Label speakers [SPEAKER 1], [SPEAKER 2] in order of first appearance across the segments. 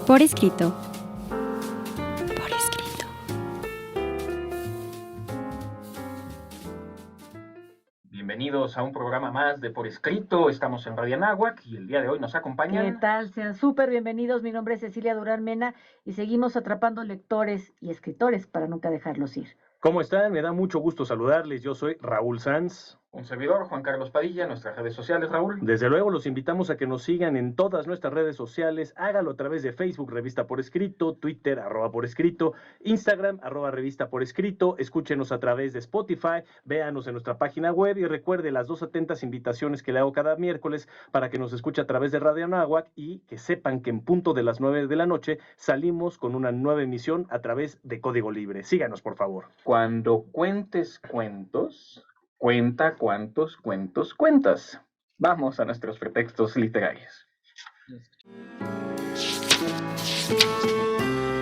[SPEAKER 1] Por escrito. Por escrito.
[SPEAKER 2] Bienvenidos a un programa más de Por Escrito. Estamos en Radio Anáhuac y el día de hoy nos acompañan...
[SPEAKER 3] ¿Qué tal? Sean súper bienvenidos. Mi nombre es Cecilia Durán Mena y seguimos atrapando lectores y escritores para nunca dejarlos ir.
[SPEAKER 4] ¿Cómo están? Me da mucho gusto saludarles. Yo soy Raúl Sanz.
[SPEAKER 2] Un servidor, Juan Carlos Padilla, nuestras redes sociales, Raúl.
[SPEAKER 4] Desde luego los invitamos a que nos sigan en todas nuestras redes sociales. Hágalo a través de Facebook, Revista Por Escrito, Twitter, @Por Escrito, Instagram, @Revista Por Escrito. Escúchenos a través de Spotify, véanos en nuestra página web y recuerde las 2 atentas invitaciones que le hago cada miércoles para que nos escuche a través de Radio Anáhuac y que sepan que en punto de las 9 de la noche salimos con una nueva emisión a través de Código Libre. Síganos, por favor.
[SPEAKER 2] Cuando cuentes cuentos, cuenta cuántos cuentos cuentas. Vamos a nuestros pretextos literarios.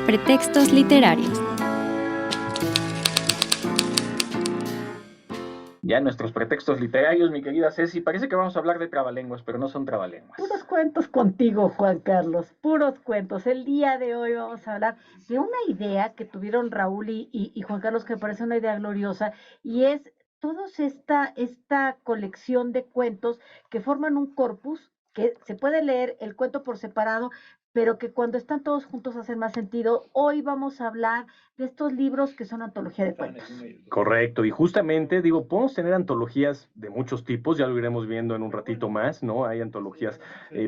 [SPEAKER 1] Pretextos literarios.
[SPEAKER 2] Ya en nuestros pretextos literarios, mi querida Ceci, parece que vamos a hablar de trabalenguas, pero no son trabalenguas.
[SPEAKER 3] Puros cuentos contigo, Juan Carlos, puros cuentos. El día de hoy vamos a hablar de una idea que tuvieron Raúl y Juan Carlos, que me parece una idea gloriosa, y es todos esta colección de cuentos que forman un corpus, que se puede leer el cuento por separado, pero que cuando están todos juntos hacen más sentido. Hoy vamos a hablar de estos libros que son antología de cuentos.
[SPEAKER 4] Correcto, y justamente, podemos tener antologías de muchos tipos, ya lo iremos viendo en un ratito más, ¿no? Hay antologías,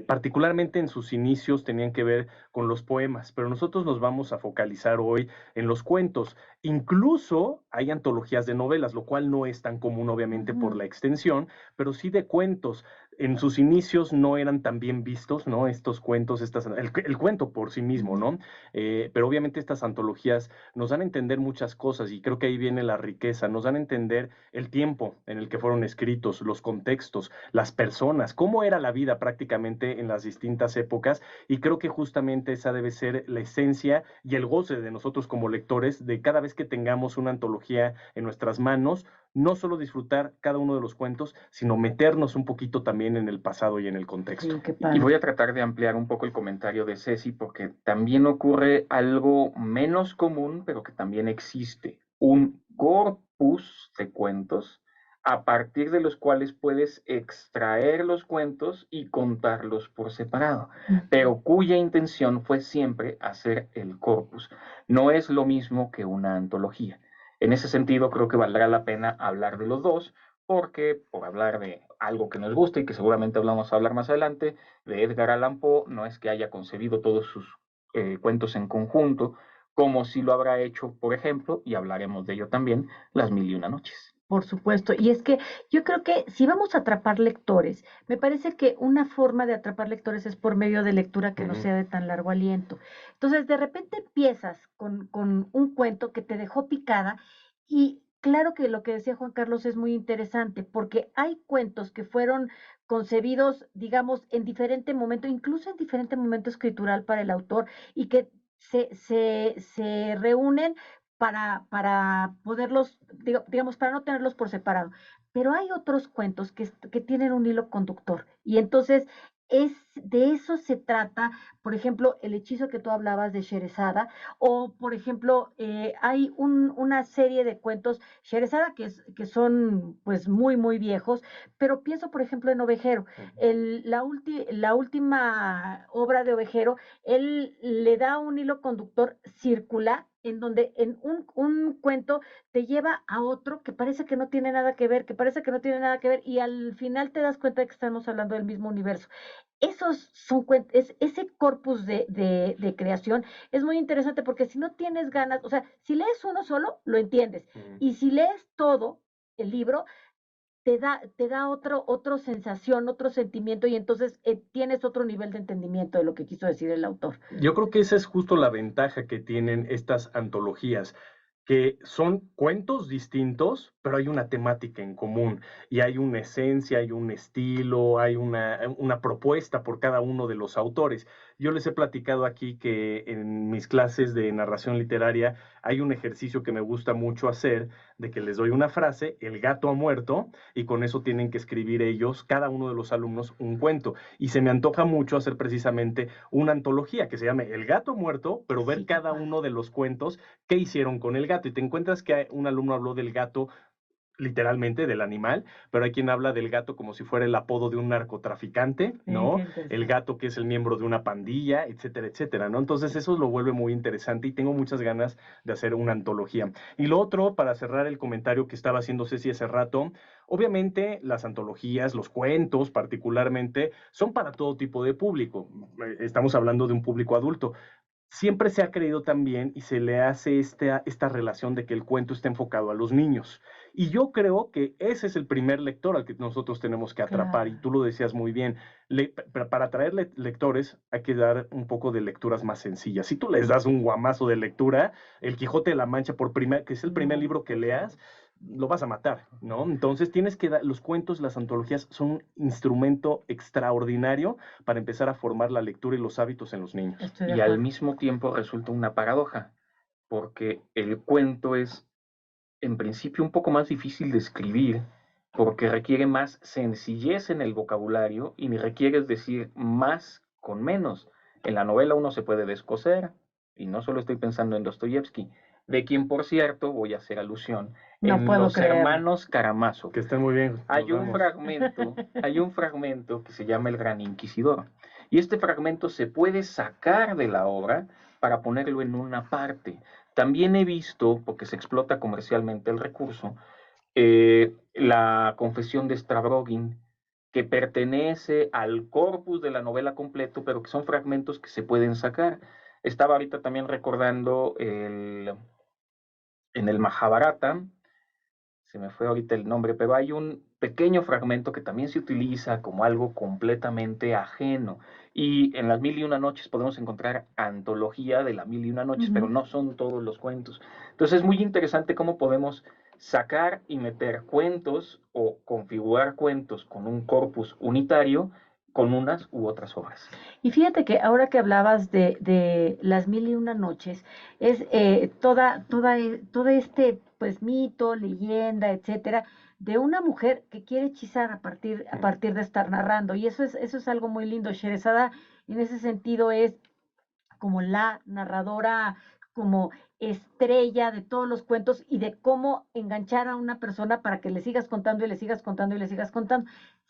[SPEAKER 4] particularmente en sus inicios tenían que ver con los poemas, pero nosotros nos vamos a focalizar hoy en los cuentos. Incluso hay antologías de novelas, lo cual no es tan común, obviamente, por la extensión, pero sí de cuentos. En sus inicios no eran tan bien vistos, ¿no? Estos cuentos, el cuento por sí mismo, ¿no? Pero obviamente estas antologías nos dan a entender muchas cosas y creo que ahí viene la riqueza, nos dan a entender el tiempo en el que fueron escritos, los contextos, las personas, cómo era la vida prácticamente en las distintas épocas, y creo que justamente esa debe ser la esencia y el goce de nosotros como lectores, de cada vez que tengamos una antología en nuestras manos, no solo disfrutar cada uno de los cuentos, sino meternos un poquito también en el pasado y en el contexto.
[SPEAKER 3] Sí, qué padre.
[SPEAKER 2] Y voy a tratar de ampliar un poco el comentario de Ceci, porque también ocurre algo menos común, pero que también existe. Un corpus de cuentos a partir de los cuales puedes extraer los cuentos y contarlos por separado, pero cuya intención fue siempre hacer el corpus. No es lo mismo que una antología. En ese sentido, creo que valdrá la pena hablar de los dos, porque por hablar de algo que nos gusta y que seguramente vamos a hablar más adelante, de Edgar Allan Poe, no es que haya concebido todos sus cuentos en conjunto, como si lo habrá hecho, por ejemplo, y hablaremos de ello también, Las Mil y Una Noches.
[SPEAKER 3] Por supuesto, y es que yo creo que si vamos a atrapar lectores, me parece que una forma de atrapar lectores es por medio de lectura que no sea de tan largo aliento. Entonces, de repente empiezas con un cuento que te dejó picada, y claro que lo que decía Juan Carlos es muy interesante, porque hay cuentos que fueron concebidos, digamos, en diferente momento, incluso en diferente momento escritural para el autor, y que se reúnen para poderlos, digamos, para no tenerlos por separado. Pero hay otros cuentos que tienen un hilo conductor, y entonces de eso se trata. Por ejemplo, el hechizo que tú hablabas de Sherezada, o por ejemplo, hay una serie de cuentos Sherezada que son pues muy, muy viejos, pero pienso, por ejemplo, en Ovejero. La última obra de Ovejero, él le da un hilo conductor circular, en donde en un cuento te lleva a otro que parece que no tiene nada que ver, y al final te das cuenta de que estamos hablando del mismo universo. Esos son ese corpus de creación es muy interesante, porque si no tienes ganas, o sea, si lees uno solo, lo entiendes, y si lees todo el libro, te da otro sensación, otro sentimiento, y entonces tienes otro nivel de entendimiento de lo que quiso decir el autor.
[SPEAKER 4] Yo creo que esa es justo la ventaja que tienen estas antologías, que son cuentos distintos, pero hay una temática en común y hay una esencia, hay un estilo, hay una propuesta por cada uno de los autores. Yo les he platicado aquí que en mis clases de narración literaria hay un ejercicio que me gusta mucho hacer, de que les doy una frase, el gato ha muerto, y con eso tienen que escribir ellos, cada uno de los alumnos, un cuento. Y se me antoja mucho hacer precisamente una antología que se llame El gato ha muerto, pero ver
[SPEAKER 3] Sí, qué
[SPEAKER 4] cada
[SPEAKER 3] padre.
[SPEAKER 4] uno de los cuentos que hicieron con el gato. Y te encuentras que un alumno habló del gato literalmente del animal, pero hay quien habla del gato como si fuera el apodo de un narcotraficante, ¿no?
[SPEAKER 3] Qué
[SPEAKER 4] El
[SPEAKER 3] interesante.
[SPEAKER 4] gato que es el miembro de una pandilla, etcétera, etcétera, ¿no? Entonces eso lo vuelve muy interesante y tengo muchas ganas de hacer una antología. Y lo otro, para cerrar el comentario que estaba haciendo Ceci hace rato, obviamente las antologías, los cuentos particularmente, son para todo tipo de público. Estamos hablando de un público adulto. Siempre se ha creído también y se le hace esta relación de que el cuento está enfocado a los niños. Y yo creo que ese es el primer lector al que nosotros tenemos que atrapar. Y
[SPEAKER 3] Claro.
[SPEAKER 4] tú lo decías muy bien. Para atraer lectores hay que dar un poco de lecturas más sencillas. Si tú les das un guamazo de lectura, El Quijote de la Mancha, que es el primer
[SPEAKER 3] No,
[SPEAKER 4] libro que
[SPEAKER 3] por
[SPEAKER 4] leas,
[SPEAKER 3] favor.
[SPEAKER 4] lo vas a matar, ¿no? Entonces tienes que dar, los cuentos, las antologías son un instrumento extraordinario para empezar a formar la lectura y los hábitos en los niños.
[SPEAKER 3] Estoy de
[SPEAKER 2] Y al
[SPEAKER 3] acuerdo.
[SPEAKER 2] mismo tiempo resulta una paradoja, porque el cuento es en principio un poco más difícil de escribir, porque requiere más sencillez en el vocabulario y ni requieres decir más con menos. En la novela uno se puede descoser, y no solo estoy pensando en Dostoyevsky, de quien, por cierto, voy a hacer alusión,
[SPEAKER 3] No
[SPEAKER 2] en
[SPEAKER 3] puedo
[SPEAKER 2] Los
[SPEAKER 3] creerlo.
[SPEAKER 2] Hermanos Karamazov.
[SPEAKER 4] Que estén muy bien, nos vemos.
[SPEAKER 2] Hay un fragmento que se llama El Gran Inquisidor. Y este fragmento se puede sacar de la obra para ponerlo en una parte. También he visto, porque se explota comercialmente el recurso, la confesión de Stavrovin, que pertenece al corpus de la novela completo, pero que son fragmentos que se pueden sacar. Estaba ahorita también recordando en el Mahabharata, se me fue ahorita el nombre, pero hay un pequeño fragmento que también se utiliza como algo completamente ajeno. Y en las Mil y Una Noches podemos encontrar antología de la Mil y Una Noches, pero
[SPEAKER 3] Ujú.
[SPEAKER 2] no son todos los cuentos. Entonces es muy interesante cómo podemos sacar y meter cuentos o configurar cuentos con un corpus unitario con unas u otras obras.
[SPEAKER 3] Y fíjate que ahora que hablabas de las mil y una noches, es todo este pues mito, leyenda, etcétera, de una mujer que quiere hechizar a partir de estar narrando. Y eso es algo muy lindo. Sherezada en ese sentido es como la narradora, como estrella de todos los cuentos y de cómo enganchar a una persona para que le sigas contando y le sigas contando y le sigas contando.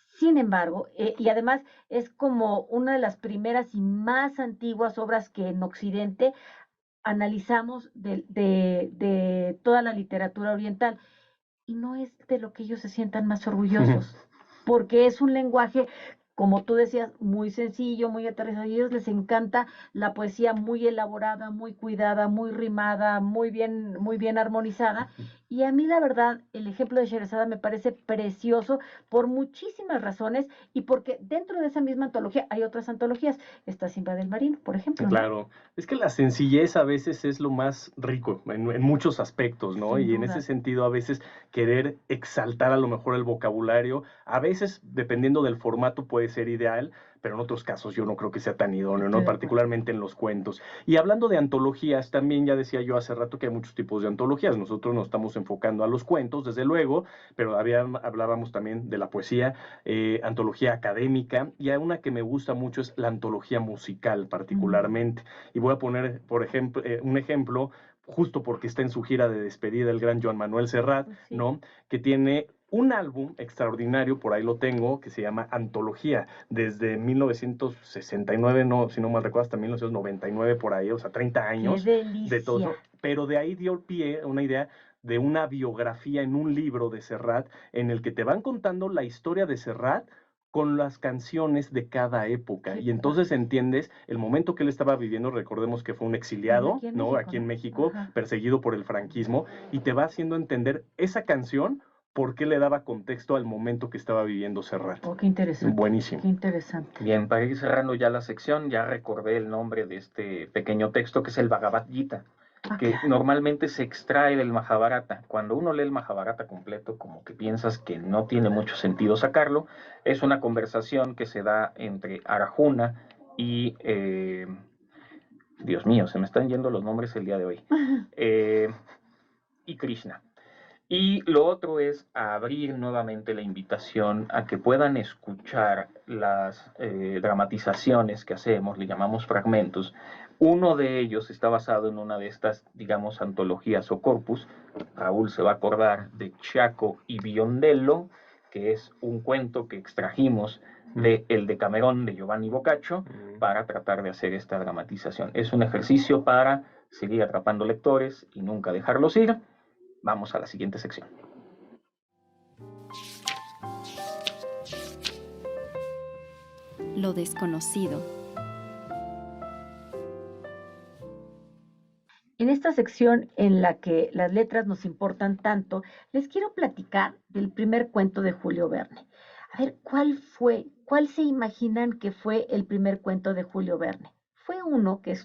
[SPEAKER 3] Sin embargo, y además es como una de las primeras y más antiguas obras que en Occidente analizamos de toda la literatura oriental. Y no es de lo que ellos se sientan más orgullosos, porque es un lenguaje, como tú decías, muy sencillo, muy aterrizado. Y a ellos les encanta la poesía muy elaborada, muy cuidada, muy rimada, muy bien armonizada. Y a mí, la verdad, el ejemplo de Sherezada me parece precioso por muchísimas razones y porque dentro de esa misma antología hay otras antologías. Está Simba del Marino, por ejemplo, ¿no?
[SPEAKER 4] Claro, es que la sencillez a veces es lo más rico en muchos aspectos, ¿no?
[SPEAKER 3] Sin
[SPEAKER 4] Y en ese
[SPEAKER 3] duda.
[SPEAKER 4] sentido a veces querer exaltar a lo mejor el vocabulario, a veces dependiendo del formato puede ser ideal, pero en otros casos yo no creo que sea tan idóneo,
[SPEAKER 3] Estoy
[SPEAKER 4] ¿no?
[SPEAKER 3] de acuerdo.
[SPEAKER 4] Particularmente en los cuentos. Y hablando de antologías, también ya decía yo hace rato que hay muchos tipos de antologías. Nosotros nos estamos enfocando a los cuentos, desde luego, pero hablábamos también de la poesía, antología académica, y hay una que me gusta mucho es la antología musical particularmente. Y voy a poner, por ejemplo, un ejemplo, justo porque está en su gira de despedida el gran Joan Manuel Serrat,
[SPEAKER 3] Pues sí.
[SPEAKER 4] ¿no? Que tiene un álbum extraordinario, por ahí lo tengo, que se llama Antología, desde 1969, no, si no mal recuerdo, hasta 1999 por ahí, o sea, 30
[SPEAKER 3] Qué
[SPEAKER 4] años de todo
[SPEAKER 3] delicia.
[SPEAKER 4] eso, pero de ahí dio pie a una idea de una biografía en un libro de Serrat, en el que te van contando la historia de Serrat con las canciones de cada época.
[SPEAKER 3] Qué
[SPEAKER 4] Y entonces
[SPEAKER 3] padre.
[SPEAKER 4] entiendes el momento que él estaba viviendo. Recordemos que fue un
[SPEAKER 3] Vivió
[SPEAKER 4] exiliado,
[SPEAKER 3] aquí en
[SPEAKER 4] ¿no?
[SPEAKER 3] México,
[SPEAKER 4] Aquí en
[SPEAKER 3] ¿no?
[SPEAKER 4] México,
[SPEAKER 3] Ajá.
[SPEAKER 4] perseguido por el franquismo, y te va haciendo entender esa canción, por qué le daba contexto al momento que estaba viviendo Serrat.
[SPEAKER 3] Oh, qué interesante.
[SPEAKER 4] Buenísimo.
[SPEAKER 3] Qué interesante.
[SPEAKER 2] Bien, para ir cerrando ya la sección, ya recordé el nombre de este pequeño texto que es el Bhagavad Gita,
[SPEAKER 3] Ah,
[SPEAKER 2] que
[SPEAKER 3] claro.
[SPEAKER 2] normalmente se extrae del Mahabharata. Cuando uno lee el Mahabharata completo, como que piensas que no tiene mucho sentido sacarlo. Es una conversación que se da entre Arjuna y, Dios mío, se me están yendo los nombres el día de hoy, y Krishna. Y lo otro es abrir nuevamente la invitación a que puedan escuchar las dramatizaciones que hacemos, le llamamos fragmentos. Uno de ellos está basado en una de estas, digamos, antologías o corpus. Raúl se va a acordar de Chaco y Biondello, que es un cuento que extrajimos de El Decamerón de Giovanni Boccaccio para tratar de hacer esta dramatización. Es un ejercicio para seguir atrapando lectores y nunca dejarlos ir. Vamos a la siguiente sección.
[SPEAKER 1] Lo desconocido.
[SPEAKER 3] En esta sección en la que las letras nos importan tanto, les quiero platicar del primer cuento de Julio Verne. A ver, ¿cuál se imaginan que fue el primer cuento de Julio Verne? Fue uno que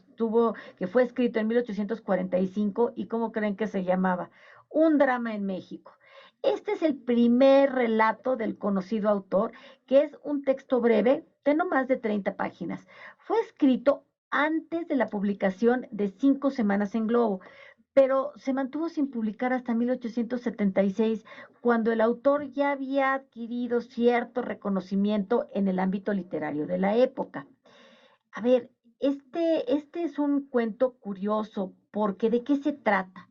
[SPEAKER 3] fue escrito en 1845 y ¿cómo creen que se llamaba? Un drama en México. Este es el primer relato del conocido autor, que es un texto breve de no más de 30 páginas. Fue escrito antes de la publicación de 5 semanas en Globo, pero se mantuvo sin publicar hasta 1876, cuando el autor ya había adquirido cierto reconocimiento en el ámbito literario de la época. A ver, este es un cuento curioso, porque ¿de qué se trata?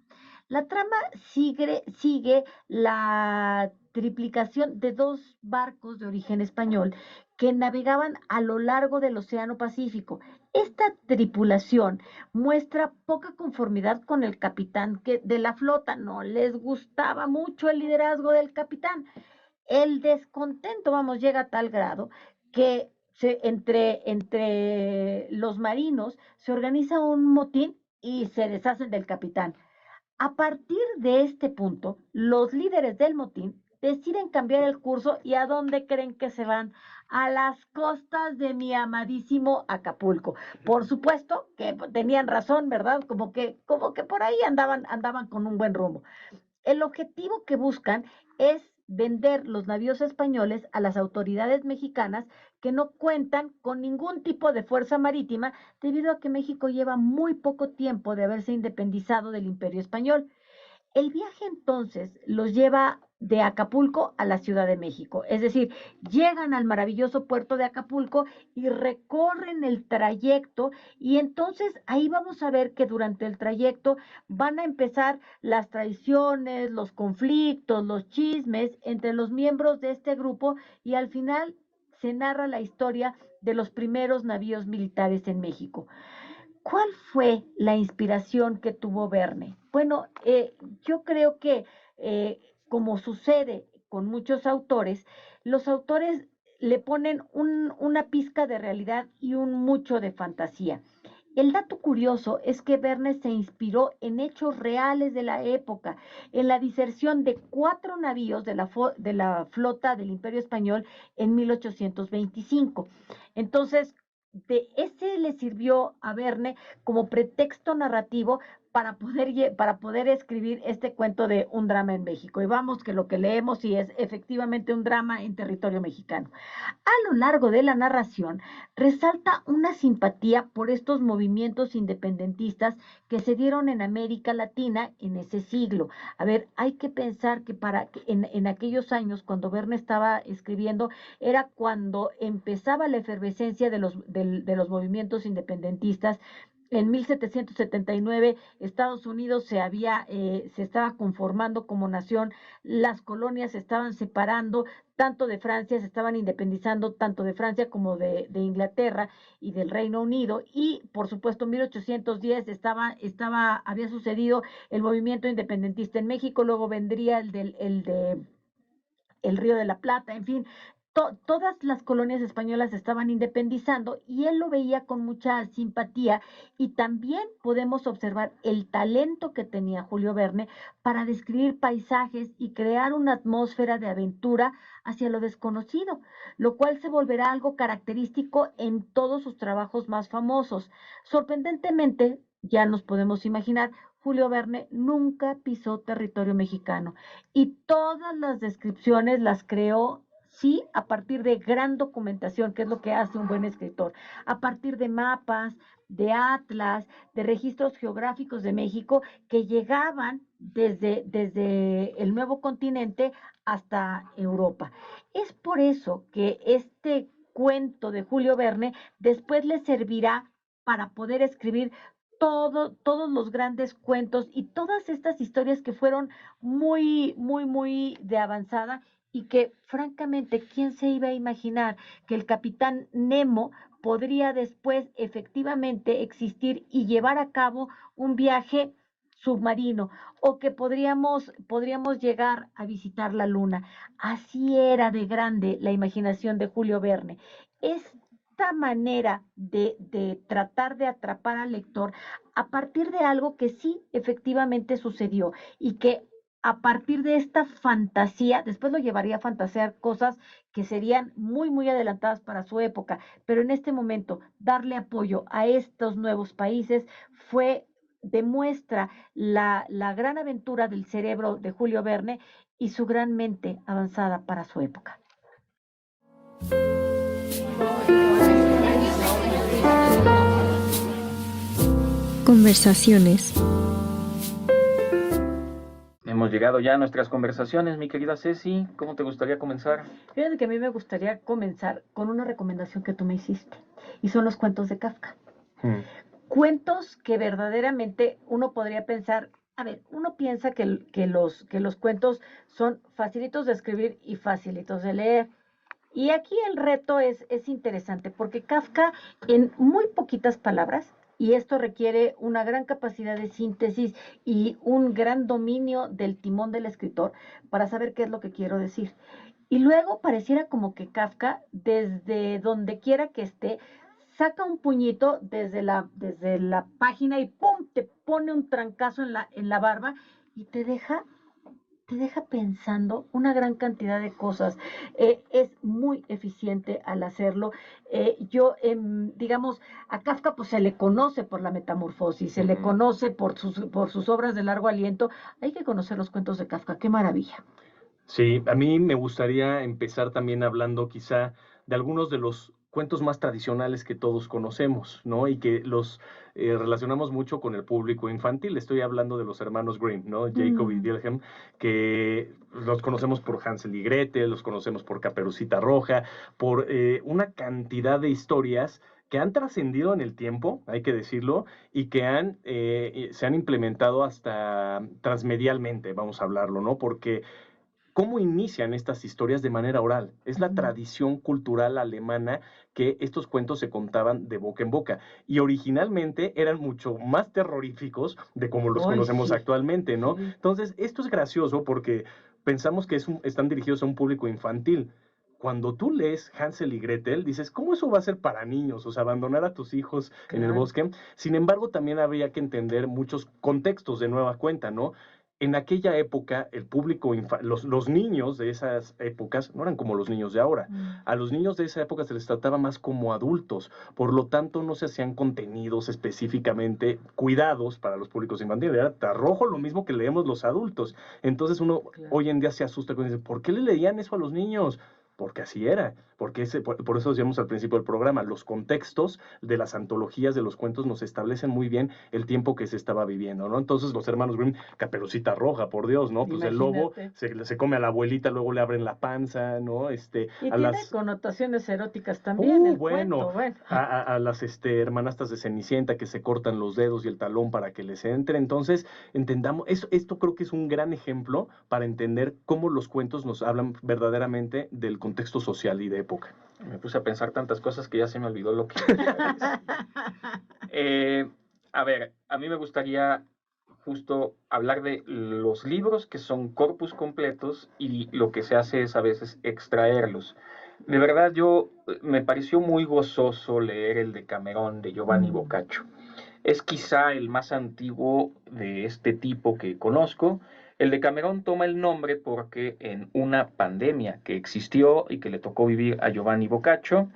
[SPEAKER 3] La trama sigue la triplicación de dos barcos de origen español que navegaban a lo largo del Océano Pacífico. Esta tripulación muestra poca conformidad con el capitán de la flota. No les gustaba mucho el liderazgo del capitán. El descontento, vamos, llega a tal grado que entre los marinos se organiza un motín y se deshacen del capitán. A partir de este punto, los líderes del motín deciden cambiar el curso. ¿Y a dónde creen que se van? A las costas de mi amadísimo Acapulco. Por supuesto que tenían razón, ¿verdad? Como que por ahí andaban con un buen rumbo. El objetivo que buscan es vender los navíos españoles a las autoridades mexicanas, que no cuentan con ningún tipo de fuerza marítima, debido a que México lleva muy poco tiempo de haberse independizado del Imperio Español. El viaje entonces los lleva de Acapulco a la Ciudad de México, es decir, llegan al maravilloso puerto de Acapulco y recorren el trayecto, y entonces ahí vamos a ver que durante el trayecto van a empezar las traiciones, los conflictos, los chismes entre los miembros de este grupo, y al final se narra la historia de los primeros navíos militares en México. ¿Cuál fue la inspiración que tuvo Verne? Bueno, yo creo que, como sucede con muchos autores, los autores le ponen una pizca de realidad y un mucho de fantasía. El dato curioso es que Verne se inspiró en hechos reales de la época, en la diserción de 4 navíos de la flota del Imperio Español en 1825. Entonces, de ese le sirvió a Verne como pretexto narrativo para poder escribir este cuento de Un drama en México. Y vamos, que lo que leemos sí es efectivamente un drama en territorio mexicano. A lo largo de la narración resalta una simpatía por estos movimientos independentistas que se dieron en América Latina en ese siglo. A ver, hay que pensar que en aquellos años, cuando Verne estaba escribiendo, era cuando empezaba la efervescencia de los movimientos independentistas. En 1779 Estados Unidos se estaba conformando como nación, las colonias se estaban separando, tanto de Francia, se estaban independizando tanto de Francia como de Inglaterra y del Reino Unido, y por supuesto en 1810 había sucedido el movimiento independentista en México. Luego vendría el Río de la Plata, en fin, todas las colonias españolas se estaban independizando, y él lo veía con mucha simpatía. Y también podemos observar el talento que tenía Julio Verne para describir paisajes y crear una atmósfera de aventura hacia lo desconocido, lo cual se volverá algo característico en todos sus trabajos más famosos. Sorprendentemente, ya nos podemos imaginar, Julio Verne nunca pisó territorio mexicano, y todas las descripciones las creó sí, a partir de gran documentación, que es lo que hace un buen escritor, a partir de mapas, de atlas, de registros geográficos de México que llegaban desde el nuevo continente hasta Europa. Es por eso que este cuento de Julio Verne después le servirá para poder escribir todos los grandes cuentos y todas estas historias que fueron muy de avanzada y que francamente, ¿quién se iba a imaginar que el capitán Nemo podría después efectivamente existir y llevar a cabo un viaje submarino o que podríamos llegar a visitar la luna? Así era de grande la imaginación de Julio Verne. Esta manera de tratar de atrapar al lector a partir de algo que sí efectivamente sucedió y que a partir de esta fantasía, después lo llevaría a fantasear cosas que serían muy adelantadas para su época, pero en este momento darle apoyo a estos nuevos países demuestra la gran aventura del cerebro de Julio Verne y su gran mente avanzada para su época.
[SPEAKER 1] Conversaciones.
[SPEAKER 2] Hemos llegado ya a nuestras conversaciones, mi querida Ceci. ¿Cómo te gustaría comenzar?
[SPEAKER 3] Fíjate que a mí me gustaría comenzar con una recomendación que tú me hiciste, y son los cuentos de Kafka. Cuentos que verdaderamente uno podría pensar, a ver, uno piensa que los cuentos son facilitos de escribir y facilitos de leer. Y aquí el reto es interesante, porque Kafka en muy poquitas palabras, y esto requiere una gran capacidad de síntesis y un gran dominio del timón del escritor para saber qué es lo que quiero decir. Y luego pareciera como que Kafka, desde donde quiera que esté, saca un puñito desde la página y ¡pum!, te pone un trancazo en la barba y te deja pensando una gran cantidad de cosas. Es muy eficiente al hacerlo. Digamos, a Kafka pues se le conoce por la metamorfosis, se le conoce por sus obras de largo aliento. Hay que conocer los cuentos de Kafka, qué maravilla.
[SPEAKER 4] Sí, a mí me gustaría empezar también hablando quizá de algunos de los cuentos más tradicionales que todos conocemos, ¿no? Y que los relacionamos mucho con el público infantil. Estoy hablando de los hermanos Grimm, ¿no? Jacob y Wilhelm, que los conocemos por Hansel y Gretel, los conocemos por Caperucita Roja, por una cantidad de historias que han trascendido en el tiempo, hay que decirlo, y que se han implementado hasta transmedialmente, vamos a hablarlo, ¿no? Porque ¿cómo inician estas historias de manera oral? Es la tradición cultural alemana que estos cuentos se contaban de boca en boca. Y originalmente eran mucho más terroríficos de como los conocemos
[SPEAKER 3] Sí.
[SPEAKER 4] actualmente, ¿no?
[SPEAKER 3] Sí.
[SPEAKER 4] Entonces, esto es gracioso porque pensamos que están dirigidos a un público infantil. Cuando tú lees Hansel y Gretel, dices, ¿cómo eso va a ser para niños? O sea, abandonar a tus hijos en el bosque. Sin embargo, también habría que entender muchos contextos de nueva cuenta, ¿no? En aquella época, el público, los niños de esas épocas no eran como los niños de ahora. A los niños de esa época se les trataba más como adultos, por lo tanto no se hacían contenidos específicamente cuidados para los públicos infantiles. Era arrojo lo mismo que leemos los adultos. Entonces uno hoy en día se asusta cuando dice, ¿por qué le leían eso a los niños? Porque así era, porque por eso decíamos al principio del programa, los contextos de las antologías de los cuentos nos establecen muy bien el tiempo que se estaba viviendo, ¿no? Entonces los hermanos Grimm, Caperucita Roja, por Dios, ¿no? Pues el lobo se come a la abuelita, luego le abren la panza, ¿no?
[SPEAKER 3] Y tiene connotaciones eróticas también el cuento, bueno.
[SPEAKER 4] A las hermanastas de Cenicienta que se cortan los dedos y el talón para que les entre. Entonces, entendamos, esto creo que es un gran ejemplo para entender cómo los cuentos nos hablan verdaderamente del contexto social y de época.
[SPEAKER 2] Me puse a pensar tantas cosas que ya se me olvidó lo que a ver, a mí me gustaría justo hablar de los libros que son corpus completos y lo que se hace es a veces extraerlos. De verdad, me pareció muy gozoso leer el Decamerón de Giovanni Boccaccio. Es quizá el más antiguo de este tipo que conozco. El Decamerón toma el nombre porque en una pandemia que existió y que le tocó vivir a Giovanni Boccaccio,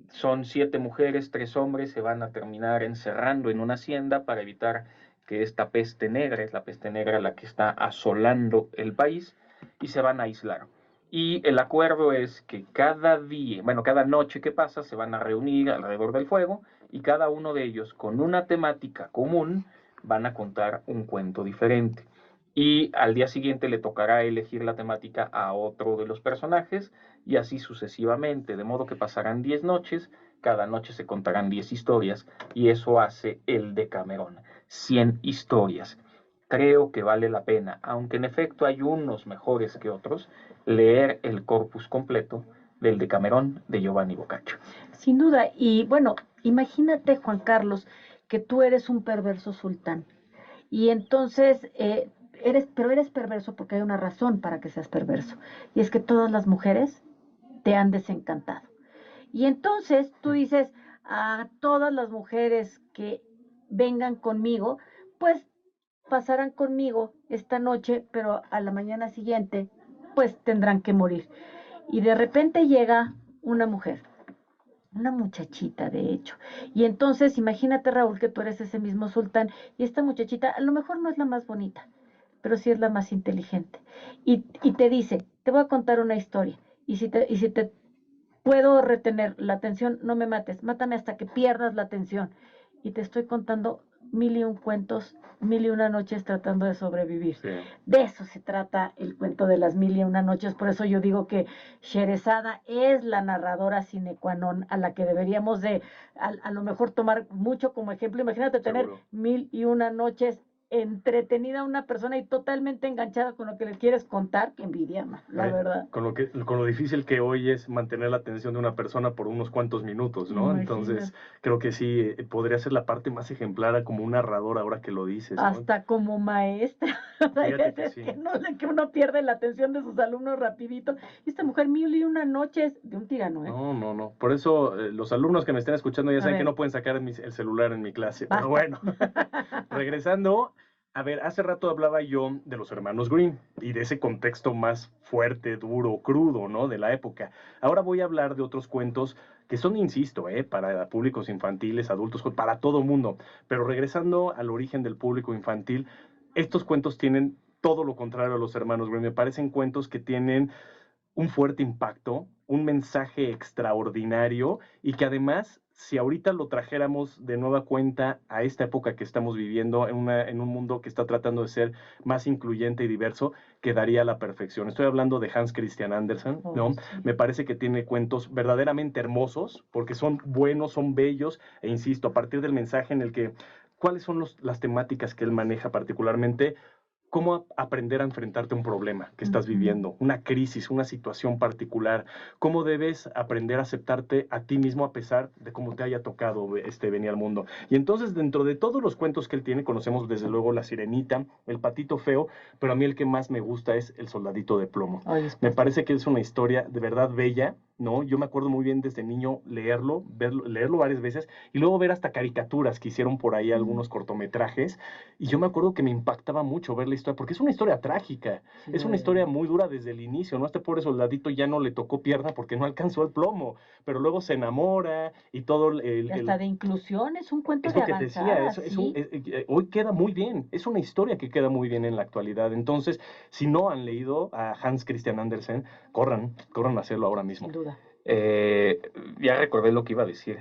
[SPEAKER 2] son 7 mujeres, 3 hombres, se van a terminar encerrando en una hacienda para evitar que esta peste negra, es la peste negra la que está asolando el país, y se van a aislar. Y el acuerdo es que cada día, bueno, cada noche que pasa se van a reunir alrededor del fuego y cada uno de ellos con una temática común van a contar un cuento diferente. Y al día siguiente le tocará elegir la temática a otro de los personajes y así sucesivamente, de modo que pasarán 10 noches, cada noche se contarán 10 historias y eso hace el Decamerón, 100 historias. Creo que vale la pena, aunque en efecto hay unos mejores que otros, leer el corpus completo del Decamerón de Giovanni Boccaccio.
[SPEAKER 3] Sin duda. Y bueno, imagínate, Juan Carlos, que tú eres un perverso sultán. Y entonces, pero eres perverso porque hay una razón para que seas perverso. Y es que todas las mujeres te han desencantado. Y entonces tú dices a todas las mujeres que vengan conmigo, pues pasarán conmigo esta noche, pero a la mañana siguiente, pues tendrán que morir. Y de repente llega una mujer, una muchachita, de hecho. Y entonces, imagínate, Raúl, que tú eres ese mismo sultán, y esta muchachita a lo mejor no es la más bonita, pero sí es la más inteligente. Y te dice, te voy a contar una historia, y si te puedo retener la atención, no me mates, mátame hasta que pierdas la atención. Y te estoy contando 1001 cuentos, 1001 noches tratando de sobrevivir.
[SPEAKER 4] Sí.
[SPEAKER 3] De eso se trata el cuento de las 1001 noches. Por eso yo digo que Sherezada es la narradora sine qua non a la que deberíamos de, a lo mejor tomar mucho como ejemplo. Imagínate tener
[SPEAKER 4] Seguro.
[SPEAKER 3] 1001 noches entretenida a una persona y totalmente enganchada con lo que le quieres contar. Qué envidia, la verdad.
[SPEAKER 4] Con lo difícil que hoy es mantener la atención de una persona por unos cuantos minutos, ¿no?
[SPEAKER 3] Imagínate.
[SPEAKER 4] Entonces, creo que sí, podría ser la parte más ejemplar como un narrador ahora que lo dices, ¿no?
[SPEAKER 3] Hasta como maestra.
[SPEAKER 4] Fíjate que
[SPEAKER 3] Es
[SPEAKER 4] sí.
[SPEAKER 3] que, no, que uno pierde la atención de sus alumnos rapidito. Y esta mujer 1001 noches de un tirano, ¿eh?
[SPEAKER 4] No. Por eso los alumnos que me estén escuchando ya saben
[SPEAKER 3] ver.
[SPEAKER 4] que no pueden sacar el celular en mi clase.
[SPEAKER 3] Basta.
[SPEAKER 4] Pero bueno, regresando, a ver, hace rato hablaba yo de los hermanos Grimm y de ese contexto más fuerte, duro, crudo, ¿no? De la época. Ahora voy a hablar de otros cuentos que son, insisto, para públicos infantiles, adultos, para todo mundo. Pero regresando al origen del público infantil, estos cuentos tienen todo lo contrario a los hermanos Grimm. Me parecen cuentos que tienen un fuerte impacto, un mensaje extraordinario y que además, si ahorita lo trajéramos de nueva cuenta a esta época que estamos viviendo, en un mundo que está tratando de ser más incluyente y diverso, quedaría a la perfección. Estoy hablando de Hans Christian Andersen, ¿no?
[SPEAKER 3] Sí.
[SPEAKER 4] Me parece que tiene cuentos verdaderamente hermosos, porque son buenos, son bellos, e insisto, a partir del mensaje en el que, ¿cuáles son las temáticas que él maneja particularmente? Cómo aprender a enfrentarte a un problema que estás viviendo, una crisis, una situación particular. Cómo debes aprender a aceptarte a ti mismo a pesar de cómo te haya tocado venir al mundo. Y entonces, dentro de todos los cuentos que él tiene, conocemos desde luego La Sirenita, El Patito Feo, pero a mí el que más me gusta es El Soldadito de Plomo. Me parece que es una historia de verdad bella, ¿no? Yo me acuerdo muy bien desde niño leerlo varias veces y luego ver hasta caricaturas que hicieron por ahí algunos cortometrajes y yo me acuerdo que me impactaba mucho ver la historia porque es una historia trágica, es una historia muy dura desde el inicio, ¿no? Este pobre soldadito ya no le tocó pierna porque no alcanzó el plomo, pero luego se enamora y todo
[SPEAKER 3] Y hasta de inclusión, es un cuento
[SPEAKER 4] es
[SPEAKER 3] de
[SPEAKER 4] lo que te decía,
[SPEAKER 3] avanzada, ¿sí?
[SPEAKER 4] hoy queda muy bien, es una historia que queda muy bien en la actualidad. Entonces, si no han leído a Hans Christian Andersen, corran a hacerlo ahora mismo.
[SPEAKER 3] Sin duda.
[SPEAKER 2] Ya recordé lo que iba a decir,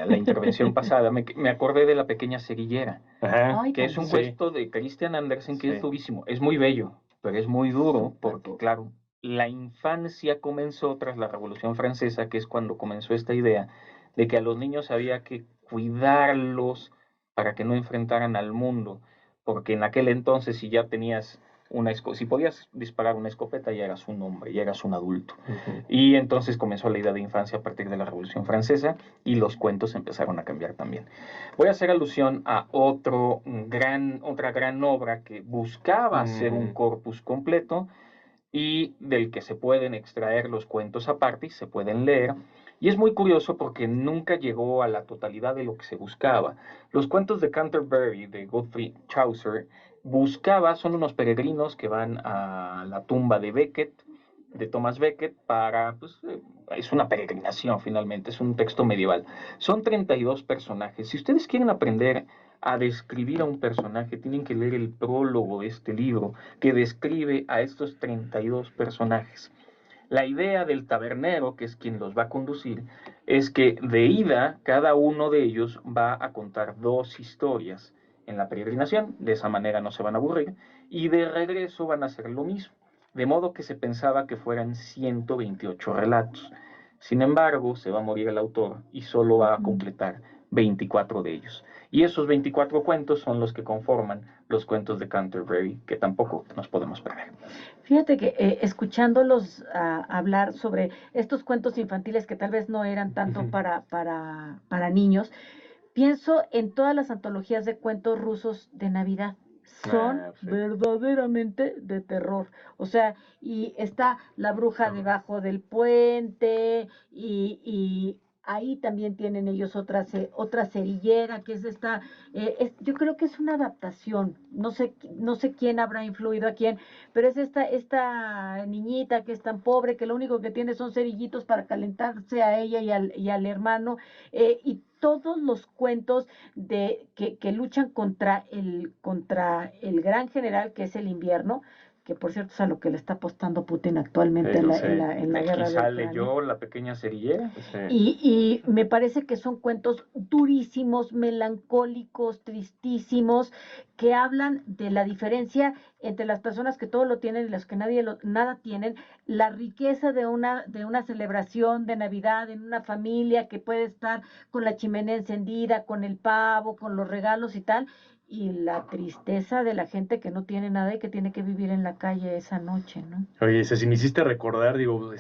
[SPEAKER 2] la intervención pasada, me acordé de La Pequeña Cerillera,
[SPEAKER 4] Ajá.
[SPEAKER 3] Ay,
[SPEAKER 2] que es un
[SPEAKER 3] también.
[SPEAKER 2] cuento de Christian Andersen que
[SPEAKER 4] Sí.
[SPEAKER 2] es durísimo, es muy bello, pero es muy duro porque,
[SPEAKER 3] Súper.
[SPEAKER 2] claro, la infancia comenzó tras la Revolución Francesa, que es cuando comenzó esta idea de que a los niños había que cuidarlos para que no enfrentaran al mundo, porque en aquel entonces si ya tenías si podías disparar una escopeta ya eras un hombre, ya eras un adulto. Y entonces comenzó la idea de infancia a partir de la Revolución Francesa y los cuentos empezaron a cambiar también. Voy a hacer alusión a otra gran obra que buscaba hacer un corpus completo y del que se pueden extraer los cuentos aparte y se pueden leer. Y es muy curioso porque nunca llegó a la totalidad de lo que se buscaba. Los cuentos de Canterbury, de Godfrey Chaucer, son unos peregrinos que van a la tumba de Becket, de Thomas Becket, es una peregrinación finalmente, es un texto medieval. Son 32 personajes. Si ustedes quieren aprender a describir a un personaje, tienen que leer el prólogo de este libro, que describe a estos 32 personajes. La idea del tabernero, que es quien los va a conducir, es que de ida cada uno de ellos va a contar 2 historias en la peregrinación, de esa manera no se van a aburrir, y de regreso van a hacer lo mismo, de modo que se pensaba que fueran 128 relatos. Sin embargo, se va a morir el autor y solo va a completar 24 de ellos. Y esos 24 cuentos son los que conforman los cuentos de Canterbury, que tampoco nos podemos perder.
[SPEAKER 3] Fíjate que escuchándolos hablar sobre estos cuentos infantiles que tal vez no eran tanto para niños, pienso en todas las antologías de cuentos rusos de Navidad. Son
[SPEAKER 4] Sí.
[SPEAKER 3] verdaderamente de terror. O sea, y está la bruja debajo del puente, y ahí también tienen ellos otra cerillera, que es esta, yo creo que es una adaptación. No sé quién habrá influido a quién, pero es esta niñita que es tan pobre que lo único que tiene son cerillitos para calentarse a ella y al hermano, y todos los cuentos que luchan contra el gran general, que es el invierno, que por cierto es a lo que le está apostando Putin actualmente en la
[SPEAKER 2] Aquí
[SPEAKER 3] guerra de
[SPEAKER 2] sale
[SPEAKER 3] Ucrania.
[SPEAKER 2] yo, la pequeña cerillera.
[SPEAKER 4] Sí.
[SPEAKER 3] Y me parece que son cuentos durísimos, melancólicos, tristísimos, que hablan de la diferencia entre las personas que todo lo tienen y las que nada tienen, la riqueza de una celebración de Navidad en una familia que puede estar con la chimenea encendida, con el pavo, con los regalos y tal, y la tristeza de la gente que no tiene nada y que tiene que vivir en la calle esa noche, ¿no?
[SPEAKER 4] Oye, si me hiciste recordar, digo,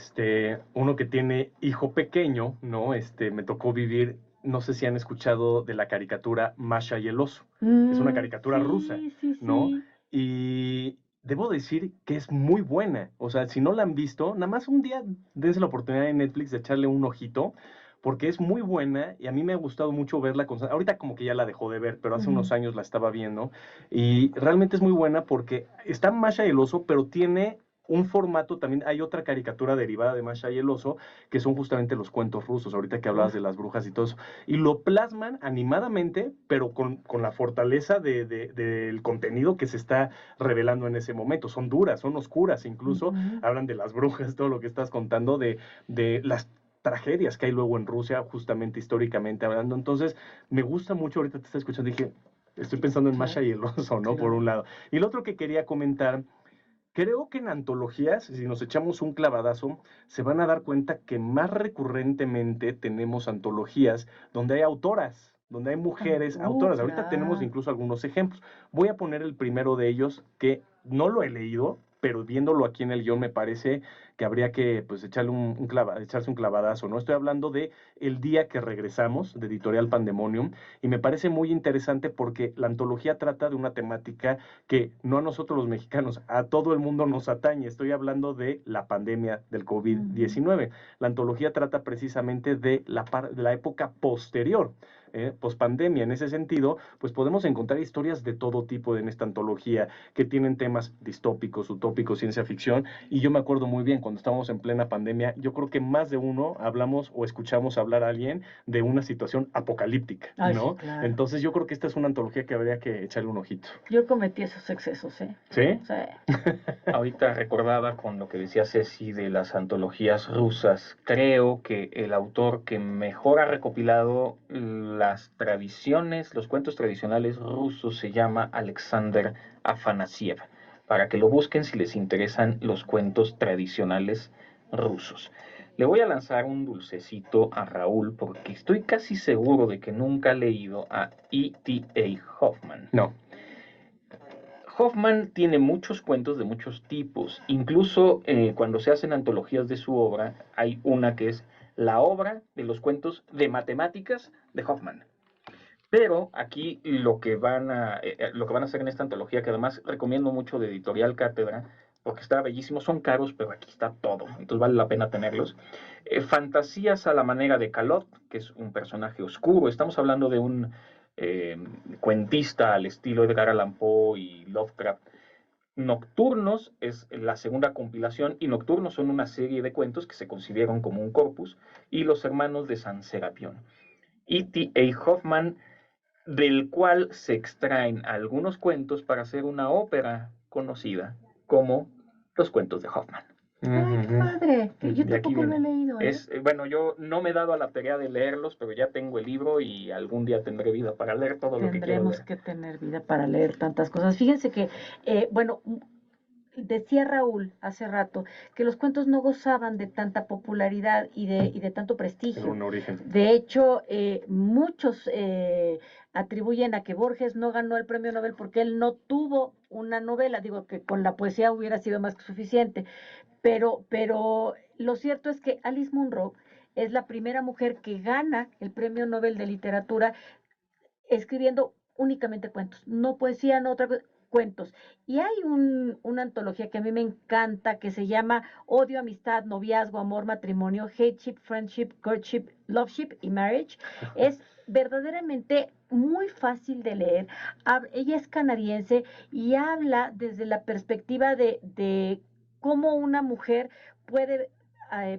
[SPEAKER 4] uno que tiene hijo pequeño, ¿no? Me tocó vivir, no sé si han escuchado de la caricatura Masha y el oso. Es una caricatura rusa,
[SPEAKER 3] Sí,
[SPEAKER 4] ¿no?
[SPEAKER 3] sí.
[SPEAKER 4] Y debo decir que es muy buena. O sea, si no la han visto, nada más un día dense la oportunidad en Netflix de echarle un ojito, porque es muy buena y a mí me ha gustado mucho verla. Ahorita como que ya la dejó de ver, pero hace unos años la estaba viendo. Y realmente es muy buena porque está Masha y el oso, pero tiene un formato, también hay otra caricatura derivada de Masha y el oso, que son justamente los cuentos rusos, ahorita que hablabas de las brujas y todo eso, y lo plasman animadamente, pero con la fortaleza del contenido que se está revelando en ese momento. Son duras, son oscuras, incluso hablan de las brujas, todo lo que estás contando, de las tragedias que hay luego en Rusia, justamente históricamente hablando. Entonces, me gusta mucho, ahorita te estoy escuchando, dije, estoy pensando en Masha y el oso, ¿no? Por un lado. Y lo otro que quería comentar, creo que en antologías, si nos echamos un clavadazo, se van a dar cuenta que más recurrentemente tenemos antologías donde hay autoras, donde hay mujeres autoras. Ahorita tenemos incluso algunos ejemplos. Voy a poner el primero de ellos, que no lo he leído, pero viéndolo aquí en el guión me parece que habría que pues echarse un clavadazo, ¿no? Estoy hablando de El día que regresamos, de Editorial Pandemonium, y me parece muy interesante porque la antología trata de una temática que no a nosotros los mexicanos, a todo el mundo nos atañe. Estoy hablando de la pandemia del COVID-19. La antología trata precisamente de la época posterior, pospandemia. En ese sentido, pues podemos encontrar historias de todo tipo en esta antología que tienen temas distópicos, utópicos, ciencia ficción. Y yo me acuerdo muy bien cuando estábamos en plena pandemia, yo creo que más de uno hablamos o escuchamos hablar a alguien de una situación apocalíptica, ¿no?
[SPEAKER 3] Sí, claro.
[SPEAKER 4] Entonces yo creo que esta es una antología que habría que echarle un ojito.
[SPEAKER 3] Yo cometí esos excesos, ¿eh?
[SPEAKER 4] ¿Sí?
[SPEAKER 3] O sea,
[SPEAKER 2] Ahorita recordaba con lo que decía Ceci de las antologías rusas. Creo que el autor que mejor ha recopilado las tradiciones, los cuentos tradicionales rusos, se llama Alexander Afanasiev. Para que lo busquen si les interesan los cuentos tradicionales rusos. Le voy a lanzar un dulcecito a Raúl porque estoy casi seguro de que nunca ha leído a E.T.A. Hoffman.
[SPEAKER 4] No.
[SPEAKER 2] Hoffman tiene muchos cuentos de muchos tipos. Incluso cuando se hacen antologías de su obra, hay una que es la obra de los cuentos de matemáticas de Hoffman. Pero aquí lo que van a hacer en esta antología, que además recomiendo mucho de Editorial Cátedra, porque está bellísimo, son caros, pero aquí está todo, entonces vale la pena tenerlos. Fantasías a la manera de Calot, que es un personaje oscuro. Estamos hablando de un cuentista al estilo Edgar Allan Poe y Lovecraft. Nocturnos es la segunda compilación, y Nocturnos son una serie de cuentos que se concibieron como un corpus, y Los hermanos de San Serapión. E.T.A. Hoffman, del cual se extraen algunos cuentos para hacer una ópera conocida como Los cuentos de Hoffman.
[SPEAKER 3] Ay, qué padre. Que yo
[SPEAKER 2] De aquí
[SPEAKER 3] tampoco lo he
[SPEAKER 2] viene.
[SPEAKER 3] leído, ¿eh?
[SPEAKER 2] Bueno, yo no me he dado a la tarea de leerlos, pero ya tengo el libro y algún día tendré vida para leer todo lo que quiero
[SPEAKER 3] Tendremos
[SPEAKER 2] leer.
[SPEAKER 3] que tener vida para leer tantas cosas. Fíjense que, bueno, decía Raúl hace rato que los cuentos no gozaban de tanta popularidad y de tanto
[SPEAKER 4] En
[SPEAKER 3] prestigio.
[SPEAKER 4] un origen.
[SPEAKER 3] De hecho, muchos atribuyen a que Borges no ganó el premio Nobel porque él no tuvo una novela. Digo que con la poesía hubiera sido más que suficiente. Pero lo cierto es que Alice Munro es la primera mujer que gana el premio Nobel de Literatura escribiendo únicamente cuentos, no poesía, no otra cosa, cuentos. Y hay una antología que a mí me encanta que se llama Odio, Amistad, Noviazgo, Amor, Matrimonio, Hateship, Friendship, Courtship, Loveship y Marriage. Es verdaderamente muy fácil de leer. Ella es canadiense y habla desde la perspectiva de cómo una mujer puede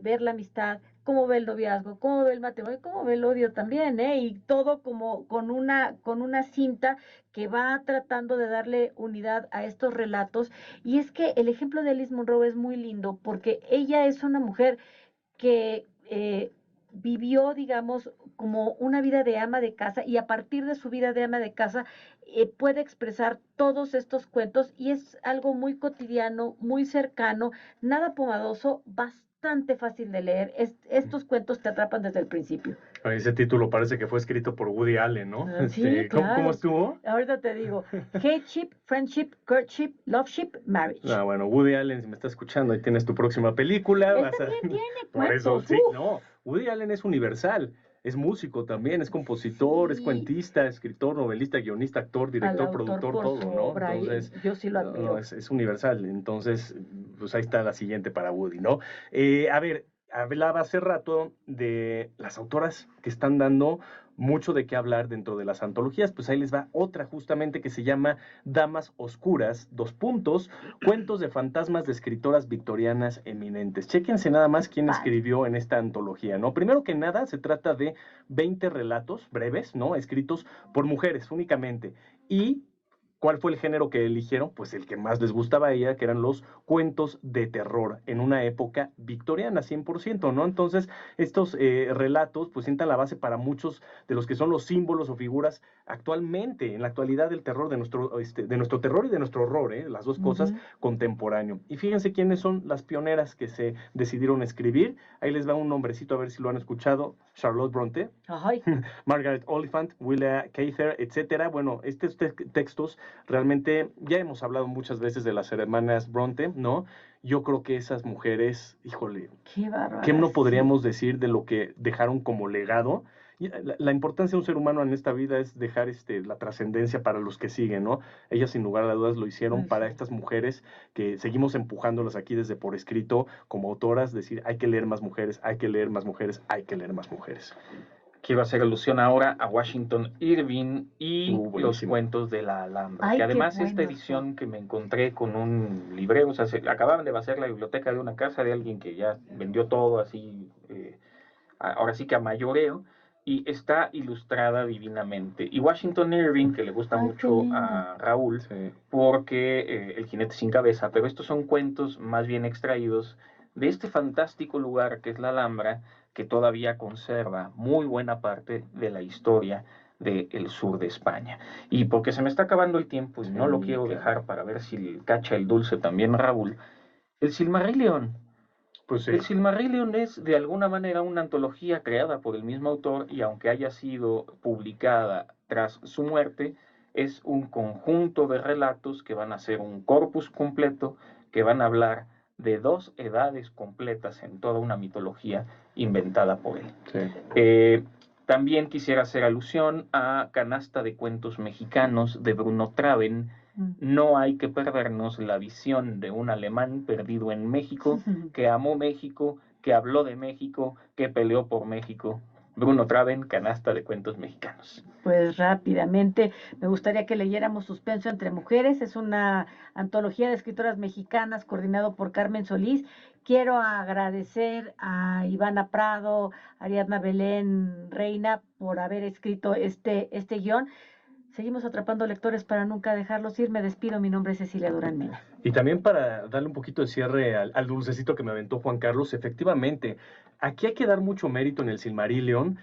[SPEAKER 3] ver la amistad, cómo ve el noviazgo, cómo ve el matrimonio, cómo ve el odio también, ¿eh? Y todo como con una cinta que va tratando de darle unidad a estos relatos. Y es que el ejemplo de Alice Munro es muy lindo porque ella es una mujer que vivió, digamos, como una vida de ama de casa y a partir de su vida de ama de casa puede expresar todos estos cuentos y es algo muy cotidiano, muy cercano, nada pomadoso, bastante fácil de leer. Estos cuentos te atrapan desde el principio.
[SPEAKER 4] Ese título parece que fue escrito por Woody Allen, ¿no?
[SPEAKER 3] Sí,
[SPEAKER 4] ¿Cómo
[SPEAKER 3] claro.
[SPEAKER 4] estuvo?
[SPEAKER 3] Ahorita te digo, Hateship, Friendship, Courtship, Loveship, Marriage.
[SPEAKER 4] Ah, bueno, Woody Allen, si me estás escuchando, ahí tienes tu próxima película.
[SPEAKER 3] Él
[SPEAKER 4] vas a-
[SPEAKER 3] también tiene
[SPEAKER 4] Por eso,
[SPEAKER 3] cuentos.
[SPEAKER 4] sí,
[SPEAKER 3] ¡Uf!
[SPEAKER 4] no, Woody Allen es universal. Es músico también, es compositor, es
[SPEAKER 3] Sí.
[SPEAKER 4] cuentista, escritor, novelista, guionista, actor,
[SPEAKER 3] Al
[SPEAKER 4] director,
[SPEAKER 3] autor
[SPEAKER 4] productor,
[SPEAKER 3] por
[SPEAKER 4] todo,
[SPEAKER 3] su
[SPEAKER 4] ¿no?
[SPEAKER 3] obra, y
[SPEAKER 4] Entonces,
[SPEAKER 3] yo sí lo
[SPEAKER 4] no,
[SPEAKER 3] admiro.
[SPEAKER 4] es universal. Entonces, pues ahí está la siguiente para Woody, ¿no? A ver, hablaba hace rato de las autoras que están dando mucho de qué hablar dentro de las antologías, pues ahí les va otra justamente que se llama Damas Oscuras, dos puntos, cuentos de fantasmas de escritoras victorianas eminentes. Chéquense nada más quién
[SPEAKER 3] Padre.
[SPEAKER 4] escribió en esta antología, ¿no? Primero que nada, se trata de 20 relatos breves, ¿no? Escritos por mujeres únicamente. Y ¿cuál fue el género que eligieron? Pues el que más les gustaba a ella, que eran los cuentos de terror en una época victoriana, 100%, ¿no? Entonces, estos relatos pues sientan la base para muchos de los que son los símbolos o figuras actualmente, en la actualidad del terror, de nuestro terror y de nuestro horror, las dos cosas contemporáneo. Y fíjense quiénes son las pioneras que se decidieron escribir. Ahí les va un nombrecito, a ver si lo han escuchado. Charlotte Bronte,
[SPEAKER 3] Ay,
[SPEAKER 4] Margaret Oliphant, Willa Cather, etcétera. Bueno, estos textos realmente ya hemos hablado muchas veces de las hermanas Bronte, ¿no? Yo creo que esas mujeres, híjole,
[SPEAKER 3] qué bárbaro.
[SPEAKER 4] ¿qué no podríamos decir de lo que dejaron como legado? Y la importancia de un ser humano en esta vida es dejar la trascendencia para los que siguen, ¿no? Ellas sin lugar a dudas lo hicieron
[SPEAKER 3] Ay,
[SPEAKER 4] para
[SPEAKER 3] sí.
[SPEAKER 4] estas mujeres que seguimos empujándolas aquí desde por escrito como autoras, decir, hay que leer más mujeres, hay que leer más mujeres, hay que leer más mujeres.
[SPEAKER 2] Quiero hacer alusión ahora a Washington Irving y los
[SPEAKER 4] Buenísimo.
[SPEAKER 2] cuentos de la Alhambra.
[SPEAKER 3] Ay,
[SPEAKER 2] Que
[SPEAKER 3] qué
[SPEAKER 2] además esta
[SPEAKER 3] buenos
[SPEAKER 2] edición
[SPEAKER 3] son.
[SPEAKER 2] que me encontré con un librero, o sea, acababan de vaciar la biblioteca de una casa de alguien que ya vendió todo así, ahora sí que a mayoreo, y está ilustrada divinamente. Y Washington Irving, que le gusta
[SPEAKER 3] Ay, qué
[SPEAKER 2] mucho
[SPEAKER 3] lindo.
[SPEAKER 2] a Raúl,
[SPEAKER 4] Sí.
[SPEAKER 2] porque El jinete sin cabeza, pero estos son cuentos más bien extraídos de este fantástico lugar que es la Alhambra, que todavía conserva muy buena parte de la historia del sur de España. Y porque se me está acabando el tiempo y no lo
[SPEAKER 3] Sí,
[SPEAKER 2] quiero
[SPEAKER 3] claro.
[SPEAKER 2] dejar para ver si cacha el dulce también Raúl, el Silmarillion.
[SPEAKER 4] Pues sí.
[SPEAKER 2] El Silmarillion es de alguna manera una antología creada por el mismo autor y aunque haya sido publicada tras su muerte, es un conjunto de relatos que van a ser un corpus completo, que van a hablar de dos edades completas en toda una mitología inventada por él.
[SPEAKER 4] Sí.
[SPEAKER 2] También quisiera hacer alusión a Canasta de Cuentos Mexicanos de Bruno Traven. No hay que perdernos la visión de un alemán perdido en México, que amó México, que habló de México, que peleó por México. Bruno Traven, Canasta de Cuentos Mexicanos.
[SPEAKER 3] Pues rápidamente, me gustaría que leyéramos Suspenso entre Mujeres. Es una antología de escritoras mexicanas coordinado por Carmen Solís. Quiero agradecer a Ivana Prado, Ariadna Belén Reina por haber escrito este guión. Seguimos atrapando lectores para nunca dejarlos ir. Me despido. Mi nombre es Cecilia Durán Mena.
[SPEAKER 4] Y también para darle un poquito de cierre al dulcecito que me aventó Juan Carlos, efectivamente, aquí hay que dar mucho mérito en el Silmarillion.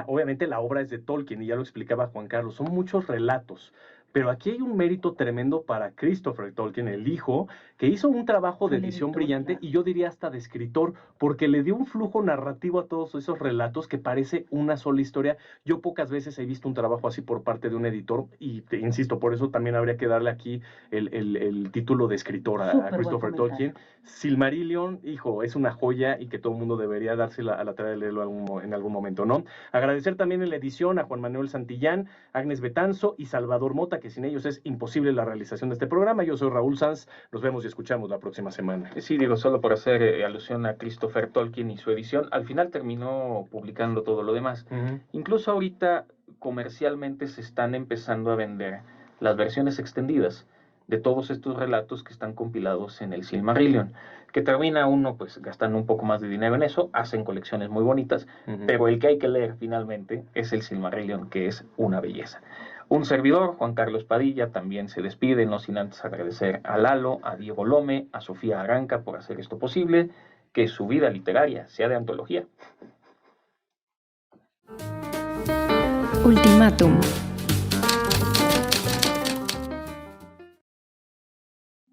[SPEAKER 4] Obviamente la obra es de Tolkien y ya lo explicaba Juan Carlos, son muchos relatos. Pero aquí hay un mérito tremendo para Christopher Tolkien, el hijo, que hizo un trabajo
[SPEAKER 3] Fue
[SPEAKER 4] de
[SPEAKER 3] el
[SPEAKER 4] edición
[SPEAKER 3] editor,
[SPEAKER 4] brillante
[SPEAKER 3] claro.
[SPEAKER 4] y yo diría hasta de escritor, porque le dio un flujo narrativo a todos esos relatos que parece una sola historia. Yo pocas veces he visto un trabajo así por parte de un editor y te insisto, por eso también habría que darle aquí el título de escritor a
[SPEAKER 3] Súper buen
[SPEAKER 4] Christopher
[SPEAKER 3] comentario.
[SPEAKER 4] Tolkien. Silmarillion, hijo, es una joya y que todo el mundo debería darse a la tarea de leerlo en algún momento, ¿no? Agradecer también en la edición a Juan Manuel Santillán, Agnes Betanzo y Salvador Mota, que sin ellos es imposible la realización de este programa. Yo soy Raúl Sanz, nos vemos y escuchamos la próxima semana.
[SPEAKER 2] Sí, digo, solo por hacer alusión a Christopher Tolkien y su edición, al final terminó publicando todo lo demás. Incluso ahorita comercialmente se están empezando a vender las versiones extendidas de todos estos relatos que están compilados en el Silmarillion, que termina uno pues gastando un poco más de dinero en eso, hacen colecciones muy bonitas, pero el que hay que leer finalmente es el Silmarillion, que es una belleza. Un servidor, Juan Carlos Padilla, también se despide, no sin antes agradecer a Lalo, a Diego Lome, a Sofía Aranca por hacer esto posible, que su vida literaria sea de antología.
[SPEAKER 1] Ultimátum.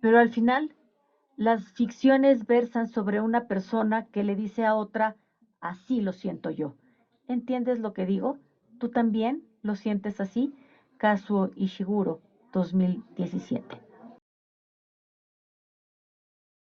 [SPEAKER 3] Pero al final, las ficciones versan sobre una persona que le dice a otra, así lo siento yo. ¿Entiendes lo que digo? ¿Tú también lo sientes así? Kazuo Ishiguro, 2017.